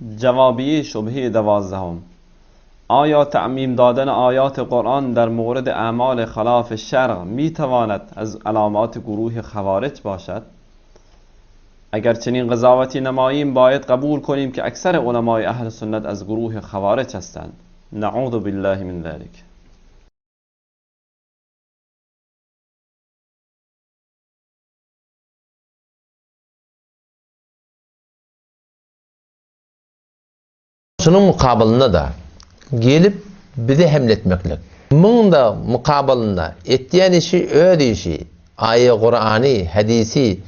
جوابی شبهه 12. آیا تعمیم دادن آیات قرآن در مورد اعمال خلاف شرع می تواند از علامات گروه خوارج باشد؟ اگر چنین قضاوتی نماییم باید قبول کنیم که اکثر علمای اهل سنت از گروه خوارج هستند. نعوذ بالله من ذلك. Şunun mukabalında da gelip bize hemletmeklik. Bunun da mukabalında ettiyen işi, öyle işi, ayet Kur'an'ı, hadisi,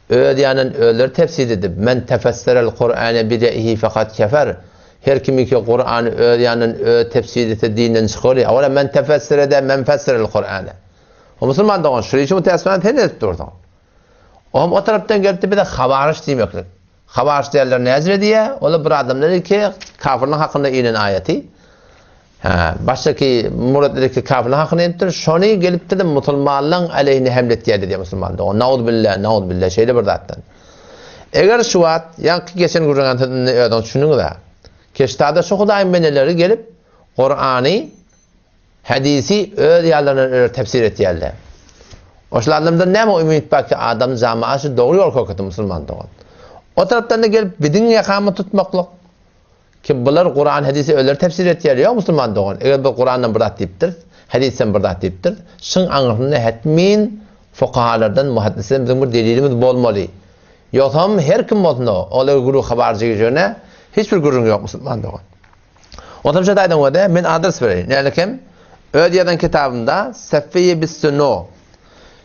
ödeyenin öğeleri tefsir edip, men tefesserel Kur'an'e bire'ihi fakat kefer, her kimi ki Kur'an'ı ödeyenin öğe tefsir etse dinen çıkıyor. Ola men tefessere de men fesserel Kur'an'e. O Müslüman da onun şurayı için müteessmen edip durdu. O taraftan gelip bir de havariş demeklik. Havariş değerler nezre diye, ola bir adam dedi ki kafirlerin hakkında inen ayeti. Baştaki murad dedi ki kafirlerin hakkında indir. Şunu gelip de Müslümanların aleyhine hemlet diye dedi Müslüman da. Naud billah şeyle bir zattan. Eğer şu at, yankı geçen gururgan öden şunun da. Keştada şu Hudayn meneleri gelip Kur'an'ı, hadisi öyle yerlerine tefsir et yerler. Oşlarında ne mi ümit bak ki adam cemaati doğru yol kokutu Müslüman da. O taraftan da gelip bidin yakamı tutmaklık. Ki bunlar Kur'an hadisi öyle tefsir et yerler ya Müslüman da. Eğer bu Kur'an'dan burada deyiptir, hadisten burada deyiptir. Şun anırtında hetmin fukahalardan, muhaddislerden bizim bir delilimiz bolmalı. Yoksa her kim olsun o, öyle guru haberci geçene hiçbir gurun yok Müslüman da. O tarafta da o da ben adres vereyim. Yani kim? Ödiyeden kitabında Seffiye bis Sünno.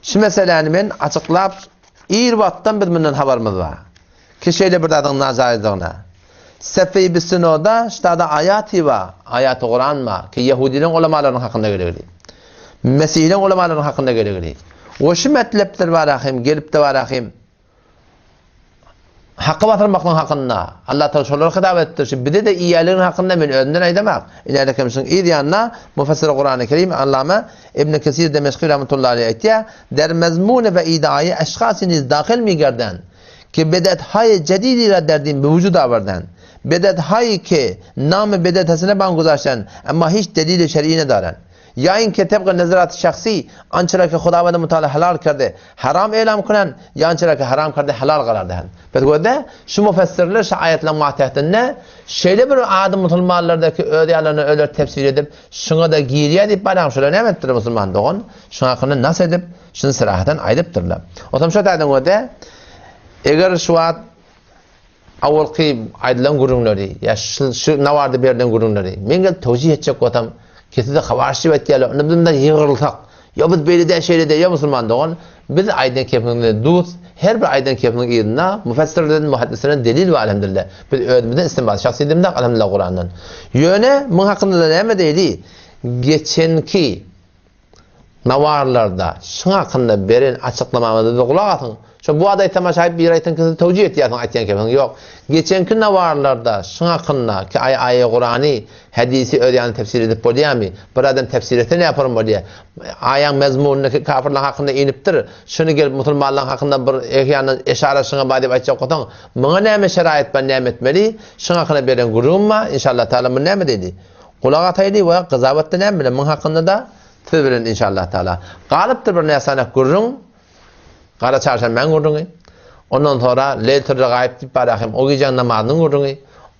Şu meseleyi ben açıklayıp İrvat'tan bizimle haberimiz var. Kişiyle bir adın nazar edildiğine. Seffiye bis Sünno'da işte ayati var. Ayat-ı Kur'an var. Ki Yahudilerin ulemalarının hakkında geliyor. Mesihlerin ulemalarının hakkında geliyor. O şu metlepler var ahim, gelip de var ahim. Hakkı batırmakın hakkında. Allah Teala şoları hitap ettir. Bir de iyiliğin hakkında ben önden aydamak. İleride kimsin iyi diyanla müfessir Kur'an-ı Kerim Allame İbn Kesir Demeşki rahmetullahi aleyh etti. Der mezmun ve idai eşkhasiniz dahil mi gerden ki bedet hay cedidi redderdin bir vücud avardan. Bedet hay ki nam bedet hasine ban guzarşan ama hiç delil şer'i ne daran. یا این که طبق نظرات شخصی آنچه را که خداوند متعال حلال کرده حرام اعلام کنند یا آنچه را که حرام کرده حلال قرار دهند. پس گفته şu müfessirler şu ayetler muhatetinde şöyle bir adım Müslümanlardaki ödeyelerini öyle tefsir edip şuna da giriye edip bana şöyle ne ettirir Müslüman doğun şuna hakkında nasıl edip şunu sırahaten aydıptırlar. O zaman şu ayetden gofte eğer şu ayet avval ki aydılan gurunları ya şu ne vardı bir yerden gurunları mengel tevcih edecek otam Kesinlikle havarşı ve diyeler. Ne bizimden yığırılsak. Ya biz böyle de şeyle de ya Müslüman doğan. Biz aydan kefeninde duz. Her bir aydan kefeninde iyidina. Müfessirlerin, muhaddislerin delil ve elhamdülillah. Biz ödümüzden istinbat. Şahsi demden elhamdülillah Kur'an'dan. Yöne bunun hakkında da ne değil. Geçenki navarlarda şun hakkında veren açıklamamızda da kulak atın. Şu bu aday temaşayıp bir aydan kesin tevcih ettiğin aydan kefeninde yok. Geçenki navarlarda şun hakkında ki ayet Kur'an'ı hadisi ödeyen tefsir edip boliyami bir adam tefsir etse ne yaparım boliye ayet mezmunundaki kafirler hakkında iniptir şunu gelip Müslümanlar hakkında bir ehyanın eşarasına badip açacak otan bana neyme şerait ben neyme etmeli şuna hakkında veren gururumma inşallah Teala bu neyme dedi kulak ataylı ve kızavatta neyme bunun hakkında da tüverin inşallah Teala kalıptır bir nesanak gururun kara çarşan ben gururun ondan sonra leytürde gayip tip barahim o gecen namazının gururun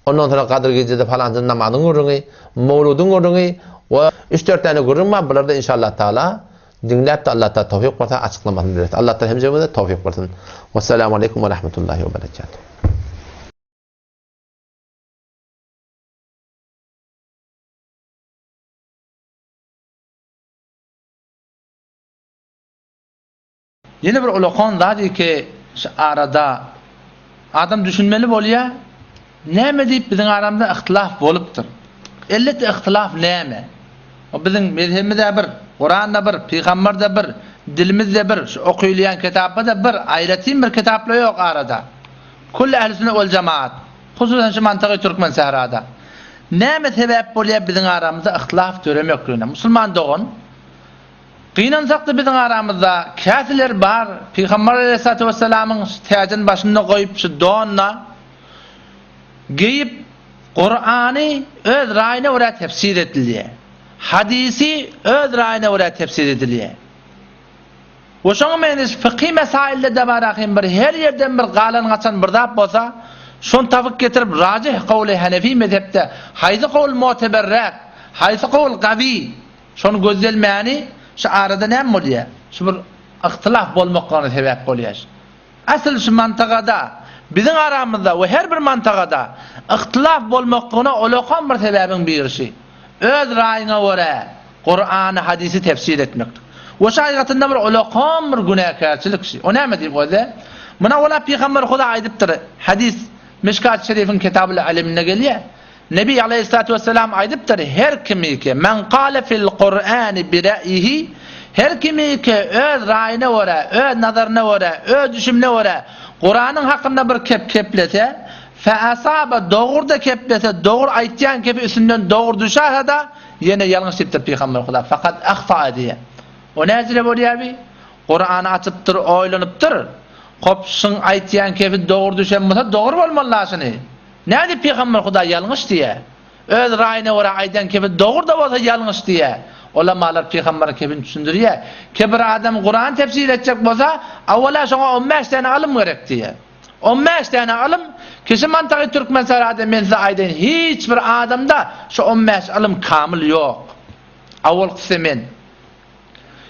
ondan sonra Kadir Gecesi'de falan namazın gururun, mevludun gururun ve 3-4 tane gururun var. Bunları da inşallah Teala dinleyip de Allah Teala tevfik versin, açıklamasını verir. Allah Teala hemcemize tevfik versin. Vesselamu aleyküm ve rahmetullahi ve berekatuhu. Yine bir ulaqon da diyor ki arada adam düşünmeli oluyor. Näme deyip bizim aramda ihtilaf bolupdyr. Elbette ihtilaf näme? O bizim mezhebimizde bir, Kur'an'da bir, Peygamber'de bir, dilimizde bir, okuyulayan kitapta bir, ayrıtin bir kitapla yok arada. Kull ehl-i sünnet vel cemaat. Hususan şu mantığı Türkmen sehrada. Näme sebep bolýar bizim aramızda ihtilaf göremekligine? Müslüman doğun. Qynansak da bizim aramızda kafirler bar. Peygamber aleyhissalatu vesselam'ın tacın başında koyup şu donla giyip Kur'an'ı öz rayına göre tefsir ediliyor. Hadisi öz rayına göre tefsir ediliyor. O şoň menis fıkhi mesailde de barakin bir her yerden bir galan gaçan bir zat bolsa, şon tafik getirip racih kavli Hanefi mezhepte hayzi kavl muteberrak, hayzi kavl qavi. Şonu gözlemeyeni şu arada näme bolýar? Şu bir ihtilaf bolmaklygyna sebäp bolýar. Asıl şu mantıqada bizim aramızda ve her bir mantıqada ihtilaf bolmaklygyna olakan bir sebäbin birisi. Öz raýyna göre Kur'an, hadisi tefsir etmekdir. O şaýatynda bir olakan bir günahkarçylyk. O näme diýip goýdy? Muna ola Peygamber Huda aýdypdyr. Hadis Mishkat Şerifin Kitab-ül Alimine gelýär. Nebi Aleyhissalatu vesselam aýdypdyr, her kimiki men qala fil Qur'ani bi ra'yihi, her kimiki öz raýyna göre, öz nazaryna göre, öz düşünmine göre Kur'anyň hakynda bir keplese, fa asaba dogurda keplese, dogur aýtýan kepi üstünden dogur düşär da ýene ýalňyş diýipdir Peygamber Huda. Fakat ahfa diýär. O näzire bolýar bi? Kur'any açypdyr, oýlanypdyr. Kopsun aýtýan kepi dogur düşen bolsa dogur bolmalysyny. Näde Peygamber Huda ýalňyş diýär? Öz raýyna göre aýdan kepi dogur da bolsa ýalňyş diýär. Ulamalar Peygamber kepini düşündürýär. Kebir adam Kur'an tefsir etjek bolsa, awwala şoňa 15 tane alym gerek diýär. 15 tane alym, kişi mantagy Türkmen sarada men size aýdyn, hiç bir adamda şu 15 alym kamil ýok. Awwal kısmen.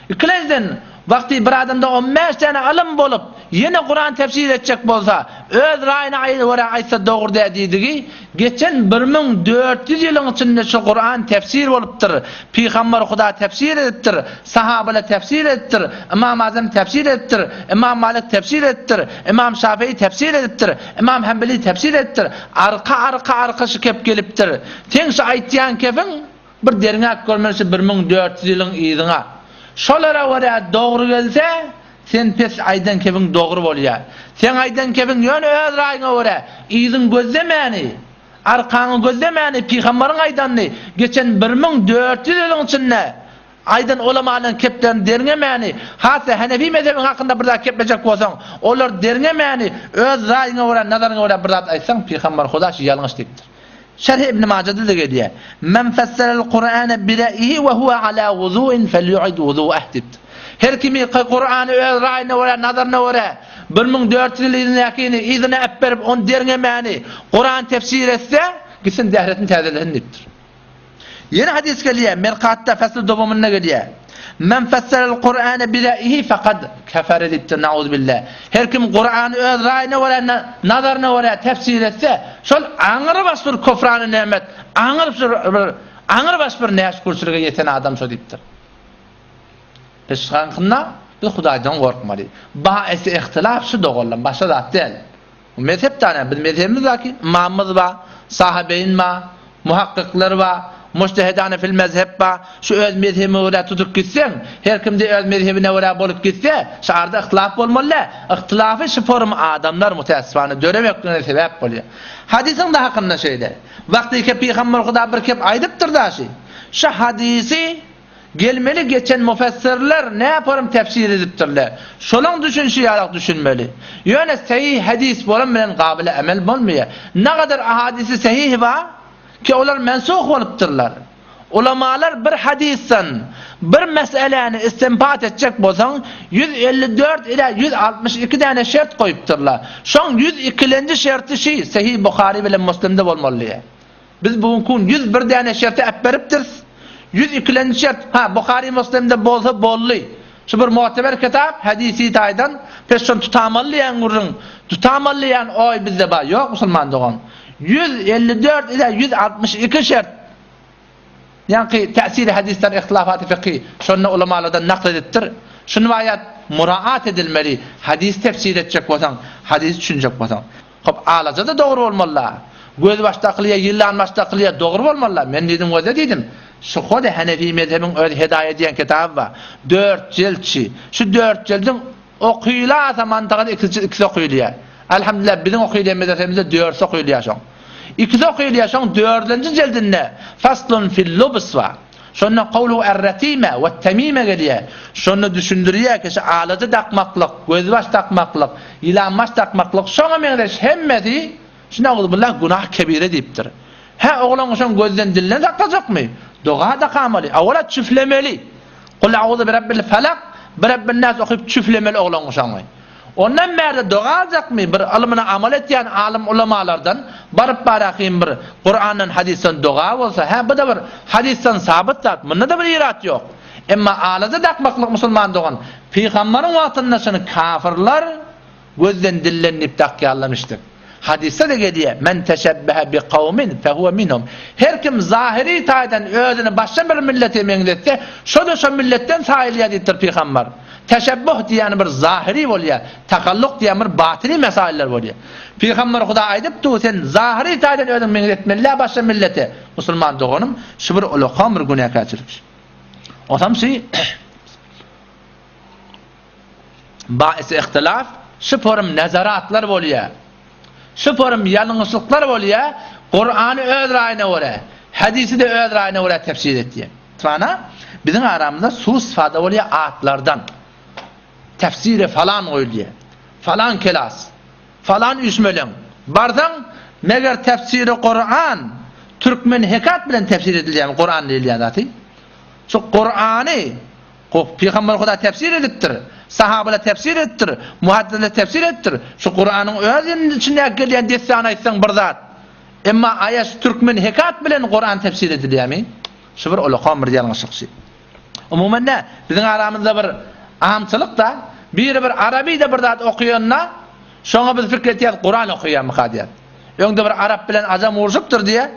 İkinciden vakti bir adamda 15 tane alım bolup yine Kur'an tefsir edecek bolsa öz raýyna göre aýtsa dogry diýdigi, geçen 1400 ýylyň içinde şu Kur'an tefsir bolupdyr. Peygamber Huda tefsir edipdir, sahabalar tefsir edipdir, İmam Azam tefsir edipdir, İmam Malik tefsir edipdir, İmam Şafii tefsir edipdir, İmam Hanbali tefsir edipdir. Arka şu kep gelipdir. Teň şu aýtýan kepin bir derňak görmesi 1400 ýylyň ýylyňa. Şolara göre doğru gelse, sen pes aydan kepin doğru bolýar. Sen aydan kepin ýöne öz raýyna göre, ýyzyň gözlemeni, arkaňy gözlemeni, Peýgamberiň aýdanny, geçen 1400 ýylyň içinde aydan ulamalarning keplerini derňemeni, hatda Hanefi mezhebi hakynda bir zat keplejek bolsaň, olar derňemeni, öz raýyna göre, nazaryna göre bir zat aýtsaň, Peýgamber Huda ýalňyş diýipdir. Şerh İbn Majah'da da geliyor. Men fessara'l Kur'an'a bi ra'yihi ve huve ala wudu'in felyu'id wudu'ah. Her kimi Kur'an'ı öz raýyna göre, nazaryna göre 1400 ýylyň ýylyna äpberip on derňemeni Kur'an tefsir etse, gitsin dehretini täzelesin diýipdir. Yeni hadis geliyor. Merqatda fasl dowamyna geliyor. Men fessara'l Kur'an'a bi ra'yihi faqad kafara diýipdir. Nauzubillah. Her kim Kur'an'ı öz raýyna göre, nazaryna göre tefsir etse, şol aňyry başyr kofrany nemet, aňyry başyr näşkurçylyga ýeten adam şo diýipdir. Eşgaňyna biz Hudaýdan gorkmaly. Baýsy ihtilaf şu dogurlan, başga zat däl. Bu mezhep tane, biz mezhebimiz zaki, imamymyz ba, sahabeýin ba, muhakkikler ba, mujtehidane fil mezhep ba, şu öz mezhebine göre tutup gitsen, her kimde öz mezhebine göre bolup gitse, şarda ihtilaf bolmaly. İhtilafy şu form adamlar mutassifane döremeklerine sebäp bolýar. Hadisin de hakynda şeýle. Wagty ki Peýgamber Huda bir kep aýdypdyr da şu hadisi gelmeli geçen müfessirler ne yaparım tefsir edipdirler. Şolaň düşünşi ýarak düşünmeli. Ýöne sahih hadis bolan bilen gabile amel bolmaýar. Ne kadar ahadisi sahih ba ki olar mensuk bolupdyrlar. Ulamalar bir hadisten bir meseleni istinbat etjek bolsaň 154 ila 162 tane şert koyupdyrlar. Şoň 102-nji şerti şi Sahih Buhari bilen Müslimde bolmaly. Biz bugün 101 tane şerti äpberipdir. 102-nji şert Buhari Müslimde bolsa bolly. Şu bir muteber kitap hadisi taýdan peşon tutamallyan gurun. Tutamallyan oy bizde ba ýok musulman dogan. 154 ila 162 şert. Yani tesiri hadisler ihtilafat-ı fıkhi şunu ulamalardan nakledettir. Şunu ayet muraat edilmeli. Hadis tefsir edecek bolsaň, hadis düşünjek bolsaň. Hop alaca da doğru bolmaly. Göz başda kılya, yıllan başda kılya doğru bolmaly. Men dedim o da dedim. Şu Huda Hanefi mezhebinin öz hidayet diyen kitabı var. 4 ciltçi. Şu 4 cildin okuyla zamandagı ikisi okuyulýar. Elhamdülillah bizim okuyulýan mezhebimizde 4 okuyulýar şoň. İkisi okuyulýar şoň 4-nji jildinde faslun fil lubs wa. Şonu qawlu ar-ratime we at-tamime gelýär. Şonu düşündirýär ki alaty takmaklyk, gözbaş takmaklyk, ilanmaş takmaklyk şoňa meňdeş hemmeti şuna billah günah kebire diýipdir. Ha oğlan oşan gözden dillen saklayacak mı? Doğa da kamali. Avvala çüflemeli. Kul a'udhu bi rabbil felak, bi rabbin nas okuyup çüflemeli oğlan oşanı. Ondan merde doğa alacak mı? Bir alımına amal etyen alim ulamalardan barıp barakayım bir Kur'an'ın hadisten doğa olsa, ha bu da bir hadisten sabit zat. Bunda da bir irat yok. Emma alaza dakmaklık musulman doğan. Peygamberin vatandaşını kafirler gözden dillenip takyallamıştır. Hadiste de geliyor. Men teşebbehe bi kavmin fehuve minhum. Her kim zahiri taiden özünü başka bir millete mengdetse, şu da şu milletten sahiliyettir peygamber. Teşebbuh diyen bir zahiri oluyor. Takalluk diyen bir batini mesailer oluyor. Peygamber Huda aydıp tu sen zahiri taiden özünü mengdetmeli başka millete. Musulman doğanım şu bir ulukam bir günah kaçırmış. O tam şey baisi ihtilaf şu form nazaratlar oluyor. Şu form yanlışlıklar oluyor. Kur'an'ı öz rayına göre, hadisi de öz rayına göre tefsir etti. Sonra bizim aramızda sus ifade oluyor atlardan. Tefsiri falan oluyor. Falan kelas. Falan üsmelen. Bardan meğer tefsiri Kur'an Türkmen hekat bilen tefsir edileceğim Kur'an ile zaten. Şu Kur'an'ı Peygamber Huda tefsir edittir. Sahabeler tefsir ettir. Muhaddisler tefsir ettir. Şu Kur'an'ın özünün içine gelen desana etsen bir zat. Emma ayet Türkmen hekat bilen Kur'an tefsir ediliyor mi? Şu bir ulukam bir yanlışlık şey. Umumen ne? Bizim aramızda bir ahamçılık da bir Arabi de bir zat okuyanına şuna biz fikretiyat Kur'an okuyan mı kadiyat. Önde bir Arap bilen azam uğurşuptur diye.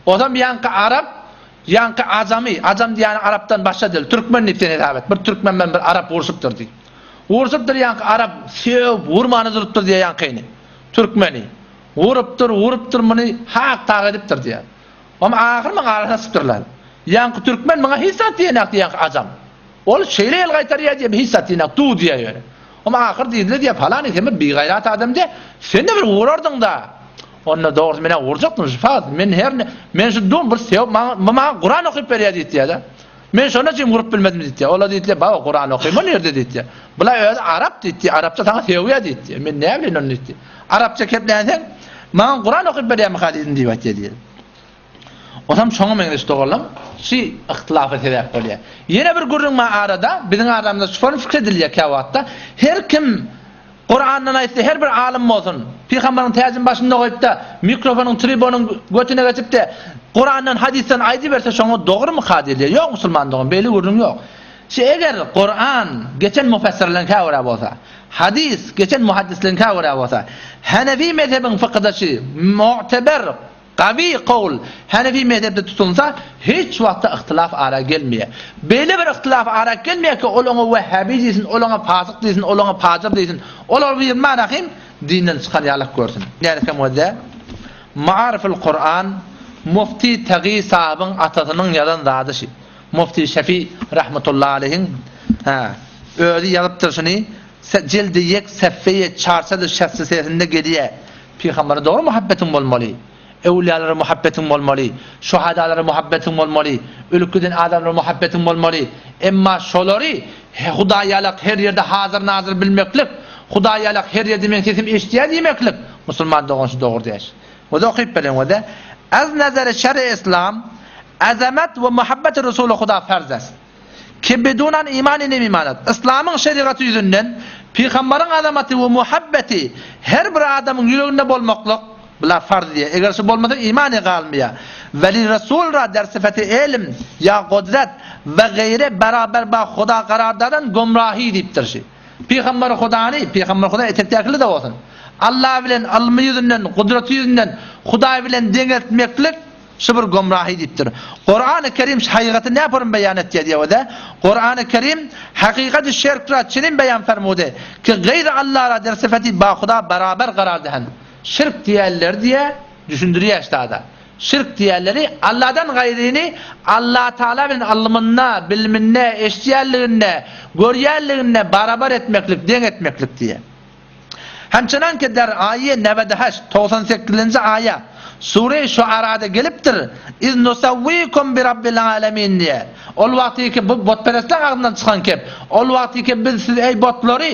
O zaman yankı Arap yankı azami. Azam diyen Arap'tan başka değil. Türkmen niften edabet. Bir Türkmen ben bir Arap uğurşuptur diye. Uğurşuptur yankı Arap sev vurmanı zırıptır diye yankıyını. Türkmeni. Vuruptur bunu hak takip ediptir diye. Ama ahir mı ağrına sıptırlar. Yankı Türkmen bana hissat diyenek diye yankı azam. Ol şeyle el gaytariye diye bir hissat diyenek tu diye yani. Ama ahir deyince diye falan etme bir gayrat adam diye. Sen de bir uğrardın da. Onunla doğrusu mene uğracaktın şifat. Men şu dün bir sev bana Kur'an okuyup veriyor diye de. Men şuna için vurup bilmedim diye. Ola diye baba Kur'an okuyma nerede diye. Bula öz Arap diye. Arapça sana seviyor diye. Men ne bileyim onu diye. Arapça keplensen bana Kur'an okuyup veriyor mı hadisini diye. O zaman şuna men istoğalım. Şey ihtilaf edip oluyor. Yine bir görünme arada bizim aramızda şu form fikrediliyor kavatta. Her kim Kur'an'dan ayette her bir alim olsun. Peygamberin teyzin başında koyup da mikrofonun, tribonun götüne geçip de Kur'an'dan hadisten ayeti verse şuna doğru mu kadiliyor? Yok Müslüman doğum. Belli görünüm yok. Eğer Kur'an geçen müfessirlerin kavra olsa, hadis geçen muhaddislerin kavra olsa, Hanefi mezhebin fıkıdaşı mu'teber qavi kavl Hanefi mezhebde tutulsa hiç vakta ihtilaf ara gelmiyor. Böyle bir ihtilaf ara gelmiyor ki olana Vehhabi desin, olana fasık desin, olana fazır desin. Olar bir manahim dinden çıkan yalak görsün. Yani kemode Ma'ariful Kur'an Mufti Taqi sahabın atasının yalan zadışı. Mufti Şefi rahmetullahi aleyhin öyle yazıptır şunu cildi yek seffeye çarşıda şahsiyetinde geliyor. Peygamber'e doğru muhabbetin olmalı. Evliyalara muhabbetin olmalı. Şuhadalara muhabbetin olmalı. Ölüküden adamlara muhabbetin olmalı. Emma şoları Hudayalak her yerde hazır nazır bilmeklik. Hudayalak her yerde men sesim eştiya demeklik. Müslüman doğansı doğru değil. O da okuyup bilen o da az nazar şer'i İslam azamet ve muhabbet Resulü Huda farzas. Ki bidunan iman imanat. İslam'ın şeriatı yüzünden Peygamber'in azameti ve muhabbeti her bir adamın yüreğinde bolmaklık bula farz diye. Eğer şu bolmasa imanı kalmıyor. Veli Resul ra der sıfatı ilim ya kudret ve gayre beraber ba Huda karardadan gumrahi deyiptir şey. Peygamber Huda etektekli de olsun. Allah bilen alımı yüzünden, kudreti yüzünden Huda bilen dengetmeklik şu bir gumrahi deyiptir. Kur'an-ı Kerim hakikati ne yaparım beyan etti diye o da. Kur'an-ı Kerim hakikati şirkra çinin beyan fermude ki gayre Allah'a der sıfatı ba Huda beraber karar dehen. Şirk diyenler diye düşündürüyor işte da. Şirk diyenleri Allah'tan gayrini Allah Teala'nın alımına, bilminne, eşdiyerliğine, görüyerliğine beraber etmeklik, den etmeklik diye. Hemçinin ki der ayet 98. ayet Sure-i Şuara'da geliptir. İz nusavvikum bi rabbil alemin diye. Ol vakti ki bu botperestler ağzından çıkan kep. Ol vakti ki biz siz ey botları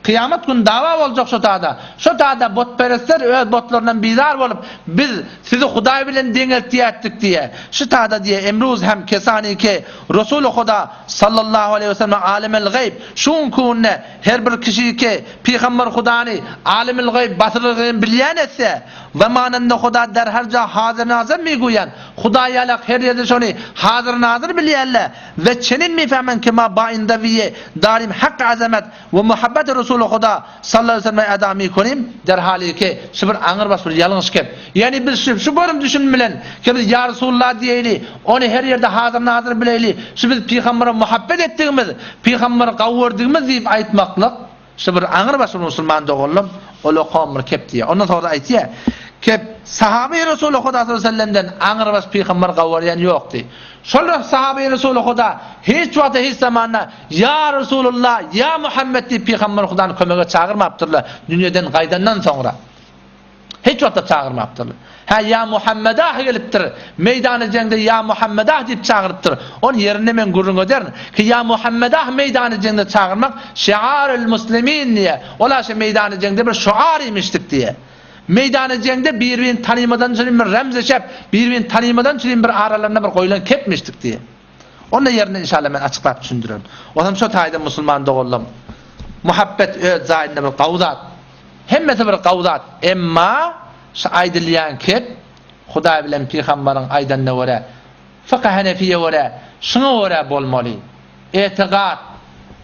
Kıyamet günü dava olacak şu taada. Şu taada botperestler öz botlarından bizar olup biz sizi Huday bilen dengelti ettik diye. Şu taada diye emruz hem kesani ki Resulü Huda sallallahu aleyhi ve sellem alimel gayb şun kunne her bir kişi ki Peygamber Hudani alimel gayb batırılığını bilyen etse zamanında Huda derhalca hazır nazır mi guyan Hudayalak her yerde şunu hazır nazır bilyenle ve çenin mi fehmen kema bainda viye darim hak azamet ve muhabbet Resulü Huda sallallahu aleyhi ve sellem adami konim derhali ki şubur anır bas bir yalınız kep yani biz şu bölüm düşünmelen ki biz ya Resulullah diyeyli onu her yerde hazır nazır bileyli şu biz Peygamber'e muhabbet ettiğimiz Peygamber'e kavurduğumuz deyip aytmaklık şubur anır bas Müslüman doğullum olu qamır kep diye ondan sonra aytiye kep sahabe-i Resulü Huda sallallahu aleyhi ve sellem'den anır bas Peygamber kavurayan yoktu. Şol sahabe-i Resulü Huda hiç vakti hiç zamanla ya Resulullah ya Muhammed diye Peygamber Huda'nın kömege çağırmaptırlar dünyadan qaydandan sonra. Hiç vakti çağırmaptırlar. Ha ya Muhammed'ah geliptir. Meydanı cengde ya Muhammed'ah deyip çağırıptır. Onun yerine men gurrun öderin. Ki ya Muhammed'ah meydanı cengde çağırmak şiarül muslimin diye. Ola şey meydanı cengde bir şuar imiştik diye. Meydanı cengde birbirini tanımadan çilim bir remzeşep, birbirini tanımadan çilim bir aralarına bir koyulan kepmiştik diye. Onun yerine inşallah ben açıklayıp düşündürüyorum. O zaman şu tayda Müslüman doğullum. Muhabbet öz zahidinde bir kavzat. Hemmeti bir kavzat. Emma şu aydılyan kep, Huda bilen Peygamber'in aydanına göre, fıkıh Hanefiye göre, şuna göre bolmalı. Etiqad.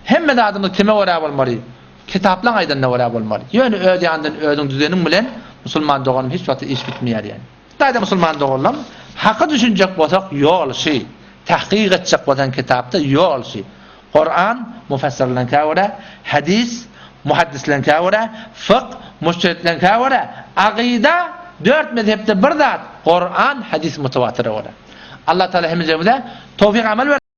Hemmeti adımız kime göre bolmalı? Kitaplan aydanına göre bolmalı. Yani öz yandan özün düzenin bilen Müslüman doğullum hiç vakti iş bitmeyer yani. Tayda Müslüman doğullum hakkı düşünecek bolsak yol şey. Tahqiq etcek bolan kitapta yol şey. Kur'an mufassirlerine göre, hadis muhaddislerine göre, fıkh müştehitlerine göre, akida dört mezhepte bir zat. Kur'an hadis mutavatire göre. Allah Teala hemimize tevfik amel ver.